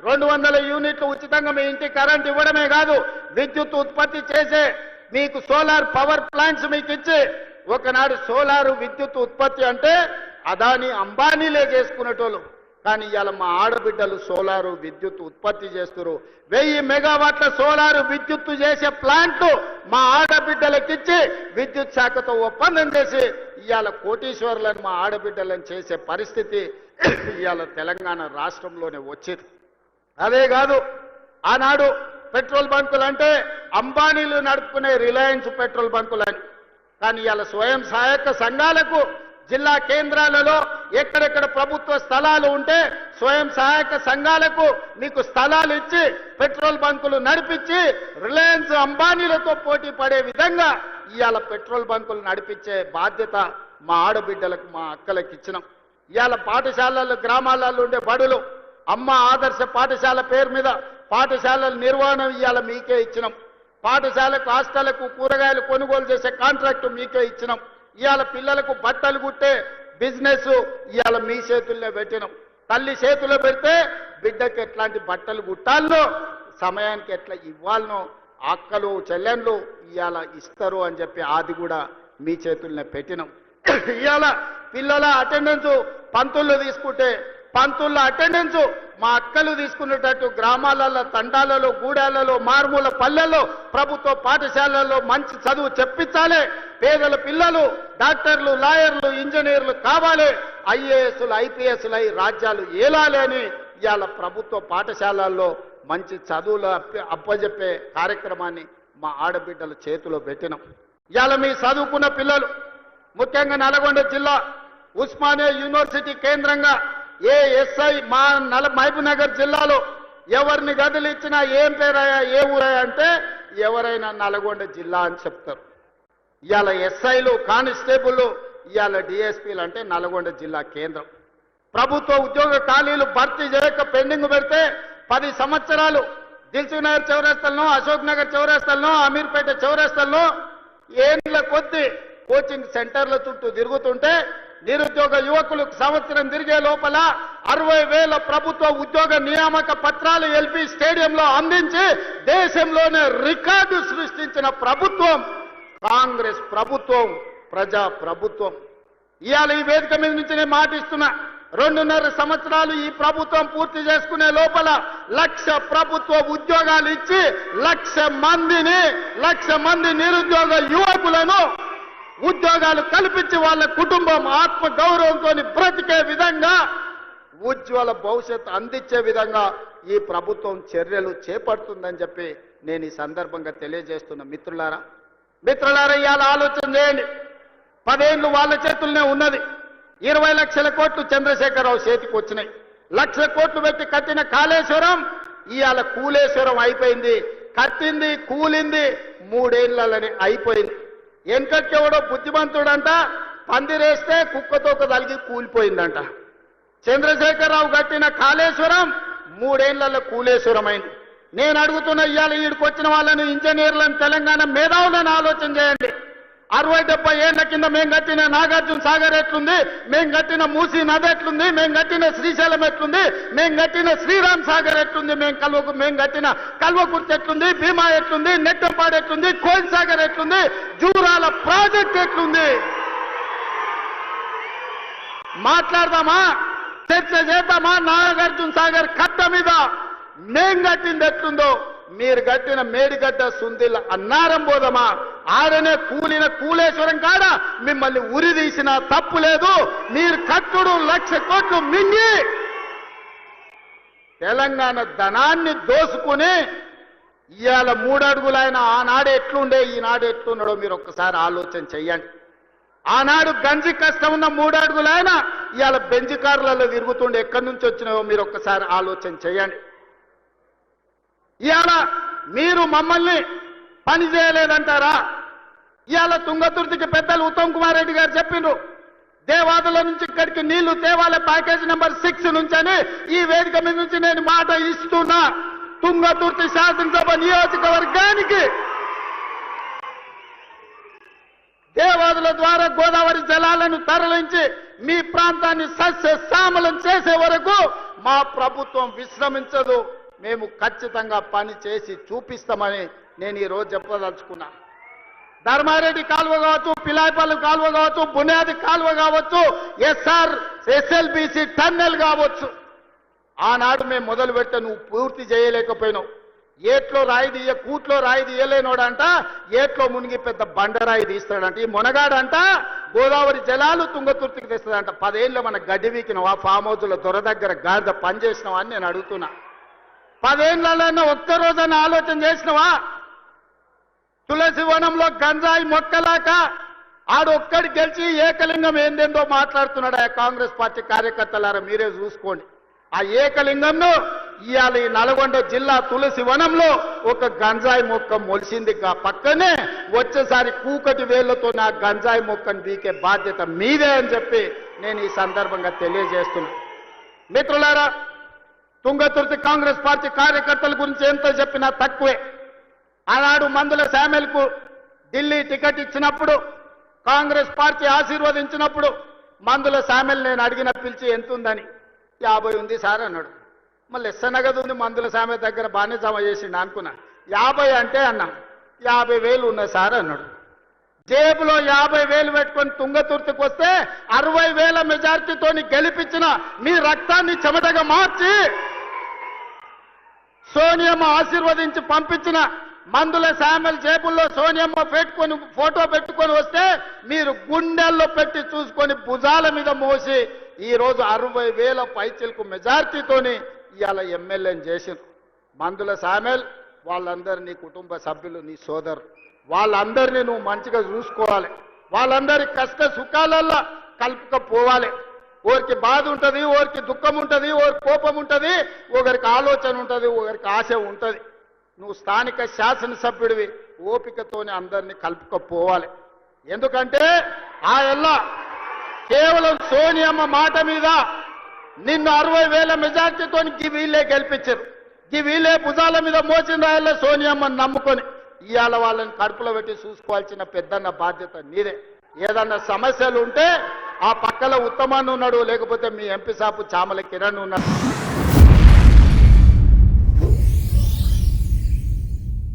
200 యూనిట్లు ఉచితంగా మీ ఇంటి కరెంట్ ఇవ్వడమే కాదు, విద్యుత్ ఉత్పత్తి చేసే మీకు సోలార్ పవర్ ప్లాంట్స్ మీకు ఇచ్చి, ఒకనాడు సోలారు విద్యుత్ ఉత్పత్తి అంటే అదాని అంబానీలే చేసుకునేటోళ్ళు. కానీ ఇవాళ మా ఆడబిడ్డలు సోలారు విద్యుత్ ఉత్పత్తి చేస్తారు. 1000 మెగావాట్ల సోలారు విద్యుత్తు చేసే ప్లాంట్ మా ఆడబిడ్డలకిచ్చి విద్యుత్ శాఖతో ఒప్పందం చేసి ఇవాళ కోటీశ్వరులను మా ఆడబిడ్డలను చేసే పరిస్థితి ఇవాళ తెలంగాణ రాష్ట్రంలోనే వచ్చేది. అదే కాదు, ఆనాడు పెట్రోల్ బంకులు అంటే అంబానీలు నడుపుకునే రిలయన్స్ పెట్రోల్ బంకులని, కానీ ఇవాళ స్వయం సహాయక సంఘాలకు జిల్లా కేంద్రాలలో ఎక్కడెక్కడ ప్రభుత్వ స్థలాలు ఉంటే స్వయం సహాయక సంఘాలకు మీకు స్థలాలు ఇచ్చి పెట్రోల్ బంకులు నడిపించి రిలయన్స్ అంబానీలతో పోటీ పడే విధంగా ఇవాళ పెట్రోల్ బంకులు నడిపించే బాధ్యత మా ఆడబిడ్డలకు మా అక్కలకు ఇచ్చినాం. ఇవాళ పాఠశాలలు గ్రామాలలో ఉండే బడులు అమ్మ ఆదర్శ పాఠశాల పేరు మీద పాఠశాలల నిర్వహణ ఇవాళ మీకే ఇచ్చినాం. పాఠశాలకు హాస్టళ్లకు కూరగాయలు కొనుగోలు చేసే కాంట్రాక్టు మీకే ఇచ్చినాం. ఇవాళ పిల్లలకు బట్టలు కుట్టే బిజినెస్ ఇవాళ మీ చేతుల్లో పెట్టినాం. తల్లి చేతుల్లో పెడితే బిడ్డకి ఎట్లాంటి బట్టలు కుట్టాలనో సమయానికి ఎట్లా ఇవ్వాలనో అక్కలు చెల్లెళ్ళు ఇవాళ ఇస్తారు అని చెప్పి అది కూడా మీ చేతుల్లోనే పెట్టినాం. ఇవాళ పిల్లల అటెండెన్స్ పంతుళ్ళు తీసుకుంటే పంతుళ్ళ అటెండెన్స్ మా అక్కలు తీసుకునేటట్టు గ్రామాలలో తండాలలో గూడాలలో మారుమూల పల్లెల్లో ప్రభుత్వ పాఠశాలల్లో మంచి చదువు చెప్పించాలి. పేదల పిల్లలు డాక్టర్లు లాయర్లు ఇంజనీర్లు కావాలి, ఐఏఎస్లు ఐపీఎస్లు అయి రాజ్యాలు ఏలాలి అని ఇవాళ ప్రభుత్వ పాఠశాలల్లో మంచి చదువులు అప్పజెప్పే కార్యక్రమాన్ని మా ఆడబిడ్డల చేతిలో పెట్టినాం. ఇవాళ మీ చదువుకున్న పిల్లలు ముఖ్యంగా నల్గొండ జిల్లా ఉస్మానియా యూనివర్సిటీ కేంద్రంగా ఏ ఎస్ఐ మా మహబూబ్ నగర్ జిల్లాలో ఎవరిని గదులు ఇచ్చినా ఏం పేరయ్యా ఏ ఊరయ్యా అంటే ఎవరైనా నల్గొండ జిల్లా అని చెప్తారు. ఇవాళ ఎస్ఐలు కానిస్టేబుల్ ఇవాళ డిఎస్పీలు అంటే నల్గొండ జిల్లా కేంద్రం. ప్రభుత్వ ఉద్యోగ ఖాళీలు భర్తీ చేయక పెండింగ్ పెడితే 10 సంవత్సరాలు దిల్సుఖ్ నగర్ చౌరస్తాల్లో అశోక్ నగర్ చౌరస్తాల్లో అమీర్పేట చౌరస్తాల్లో ఏళ్ల కొద్ది కోచింగ్ సెంటర్ల చుట్టూ తిరుగుతుంటే నిరుద్యోగ యువకులకు సంవత్సరం తిరిగే లోపల 60,000 ప్రభుత్వ ఉద్యోగ నియామక పత్రాలు ఎల్పీ స్టేడియంలో అందించి దేశంలోనే రికార్డు సృష్టించిన ప్రభుత్వం కాంగ్రెస్ ప్రభుత్వం, ప్రజా ప్రభుత్వం. ఇవాళ ఈ వేదిక మీద నుంచి నేను మాటిస్తున్నా, 2.5 సంవత్సరాలు ఈ ప్రభుత్వం పూర్తి చేసుకునే లోపల 1,00,000 ప్రభుత్వ ఉద్యోగాలు ఇచ్చి 1,00,000 మంది నిరుద్యోగ యువకులను ఉద్యోగాలు కల్పించి వాళ్ళ కుటుంబం ఆత్మ గౌరవంతో బ్రతికే విధంగా ఉజ్వల భవిష్యత్తు అందించే విధంగా ఈ ప్రభుత్వం చర్యలు చేపడుతుందని చెప్పి నేను ఈ సందర్భంగా తెలియజేస్తున్న మిత్రులారా ఇవాళ ఆలోచన చేయండి. 10 ఏళ్ళు వాళ్ళ చేతుల్లోనే ఉన్నది. 20 లక్షల కోట్లు చంద్రశేఖరరావు చేతికి వచ్చినాయి. 1,00,000 కోట్లు పెట్టి కట్టిన కాళేశ్వరం ఇవాళ కూలేశ్వరం అయిపోయింది. కట్టింది కూలింది 3 ఏళ్లలోనే అయిపోయింది. వెనకట్టెవడో బుద్ధిమంతుడంట పందిరేస్తే కుక్కతో తలిగి కూలిపోయిందంట. చంద్రశేఖరరావు కట్టిన కాళేశ్వరం 3 ఏళ్లలో కూలేశ్వరం అయింది. నేను అడుగుతున్న ఇవాళ ఈడికి వచ్చిన వాళ్ళని ఇంజనీర్లను తెలంగాణ మేధావులను ఆలోచన చేయండి. 60-70 ఏళ్ల కింద మేము కట్టిన నాగార్జున సాగర్ ఎట్లుంది, మేము కట్టిన మూసీ నది ఎట్లుంది, మేము కట్టిన శ్రీశైలం ఎట్లుంది, మేము కట్టిన శ్రీరామ్ సాగర్ ఎట్లుంది, మేము కట్టిన కల్వకుర్తి ఎట్లుంది, భీమా ఎట్లుంది, నెట్టంపాడు ఎట్లుంది, కోయిల్ సాగర్ ఎట్లుంది, జూరాల ప్రాజెక్ట్ ఎట్లుంది. మాట్లాడదామా, చర్చ చేద్దామా? నాగార్జున సాగర్ కట్ట మీద మేం కట్టింది ఎట్లుందో మీరు కట్టిన మేడిగడ్డ సుందిల అన్నారం పోదమా? ఆడనే కూలిన కూలేశ్వరం కాడ మిమ్మల్ని ఉరి తీసినా తప్పు లేదు. మీరు కట్టుడు 1,00,000 కోట్లు మింగి తెలంగాణ ధనాన్ని దోసుకుని ఇవాళ 3 అడుగులైన ఆనాడు ఎట్లుండే ఈనాడు ఎట్లున్నాడో మీరు ఒక్కసారి ఆలోచన చెయ్యండి. ఆనాడు గంజి కష్టం ఉన్న 3 అడుగులైన ఇవాళ బెంజ్ కార్లలో తిరుగుతుండే ఎక్కడి నుంచి వచ్చినాయో మీరు ఒక్కసారి ఆలోచన చెయ్యండి. ఇవాళ మీరు మమ్మల్ని పని చేయలేదంటారా? ఇవాళ తుంగతుర్తికి పెద్దలు ఉత్తమ్ కుమార్ రెడ్డి గారు చెప్పిండ్రు, దేవాదుల నుంచి ఇక్కడికి నీళ్లు తేవాలే ప్యాకేజ్ నెంబర్ 6 నుంచి అని ఈ వేదిక మీద నుంచి నేను మాట ఇస్తున్నా. తుంగతుర్తి శాసనసభ నియోజకవర్గానికి దేవాదుల ద్వారా గోదావరి జలాలను తరలించి మీ ప్రాంతాన్ని సస్య శ్యామలం చేసే వరకు మా ప్రభుత్వం విశ్రమించదు. మేము ఖచ్చితంగా పని చేసి చూపిస్తామని నేను ఈరోజు చెప్పదలుచుకున్నా. ధర్మారెడ్డి కాలువ కావచ్చు, పిలాయపల్లి కాలువ కావచ్చు, బునియాది కాలువ కావచ్చు, ఎస్ఎల్బిసి టన్నెల్ కావచ్చు, ఆనాడు మేము మొదలు పెట్టా, నువ్వు పూర్తి చేయలేకపోయినావు. ఏట్లో రాయి తీయ కూట్లో రాయి తీయలేనోడంట ఏట్లో మునిగి పెద్ద బండరాయి తీస్తాడంట. ఈ మునగాడంట గోదావరి జలాలు తుంగతుర్తికి తెస్తాడంట. 10 ఏళ్ళు మన గడ్డి వీకినవా, ఫామ్ హౌస్ల దొర దగ్గర గాడిద పని చేసినవా అని నేను అడుగుతున్నా. 10 ఏళ్ళన్నా ఒక్కరోజన్నా ఆలోచన చేసినవా? తులసి వనంలో గంజాయి మొక్కలాక ఆడొక్కడి గెలిచి ఏకలింగం ఏందేందో మాట్లాడుతున్నాడు. ఆ కాంగ్రెస్ పార్టీ కార్యకర్తలారా మీరే చూసుకోండి. ఆ ఏకలింగంను ఇవాళ ఈ నల్గొండ జిల్లా తులసి వనంలో ఒక గంజాయి మొక్క మొలిసింది. పక్కనే వచ్చేసారి కూకటి వేళ్లతో నా గంజాయి మొక్కను బీకే బాధ్యత మీదే అని చెప్పి నేను ఈ సందర్భంగా తెలియజేస్తున్నా. మిత్రులారా, తుంగతుర్తి కాంగ్రెస్ పార్టీ కార్యకర్తల గురించి ఎంత చెప్పినా తక్కువే. ఆనాడు మందుల శామ్యుల్కు ఢిల్లీ టికెట్ ఇచ్చినప్పుడు, కాంగ్రెస్ పార్టీ ఆశీర్వదించినప్పుడు మందుల శామ్యుల్ నేను అడిగిన పిలిచి ఎంత ఉందని, 50 ఉంది సార్ అన్నాడు. మళ్ళీ ఎస్సనగదు ఉంది మందుల శామ్యుల్ దగ్గర బాగానే జమ చేసిండు అనుకున్నా. 50 అంటే అన్నా 50,000 ఉన్నాయి సార్ అన్నాడు. జేబులో 50,000 పెట్టుకొని తుంగతుర్తికి వస్తే 60,000 మెజార్టీతో గెలిపించిన మీ రక్తాన్ని చెమటగా మార్చి సోనియమ్మ ఆశీర్వదించి పంపించిన మందుల శామ్యుల్ జేబుల్లో సోనియమ్మ పెట్టుకొని ఫోటో పెట్టుకొని వస్తే మీరు గుండెల్లో పెట్టి చూసుకొని భుజాల మీద మోసి ఈరోజు 60,000 పైచిలకు మెజార్టీతోని ఇవాళ ఎమ్మెల్యేని చేసింది. మందుల శామ్యుల్ వాళ్ళందరూ నీ కుటుంబ సభ్యులు, నీ సోదరు, వాళ్ళందరినీ నువ్వు మంచిగా చూసుకోవాలి. వాళ్ళందరి కష్ట సుఖాలల్లో కలుపుకపోవాలి. ఒకరికి బాధ ఉంటుంది, ఒకరికి దుఃఖం ఉంటుంది, ఒకరికి కోపం ఉంటుంది, ఒకరికి ఆలోచన ఉంటుంది, ఒకరికి ఆశ ఉంటుంది. నువ్వు స్థానిక శాసనసభ్యుడివి, ఓపికతోనే అందరినీ కలుపుకపోవాలి. ఎందుకంటే ఆ ఎల్లా కేవలం సోనియమ్మ మాట మీద నిన్ను 60,000 మెజార్టీతో వీళ్ళే గెలిపించారు. వీళ్ళే భుజాల మీద మోసిన రాయల్లో సోనియమ్మని నమ్ముకొని ఇవాళ వాళ్ళని కడుపులో పెట్టి చూసుకోవాల్సిన పెద్దన్న బాధ్యత నీదే. ఏదన్నా సమస్యలు ఉంటే ఆ పక్కల ఉత్తమాన్ని ఉన్నాడు, లేకపోతే మీ ఎంపీ సాపు చామల కిరణ్ ఉన్నాడు.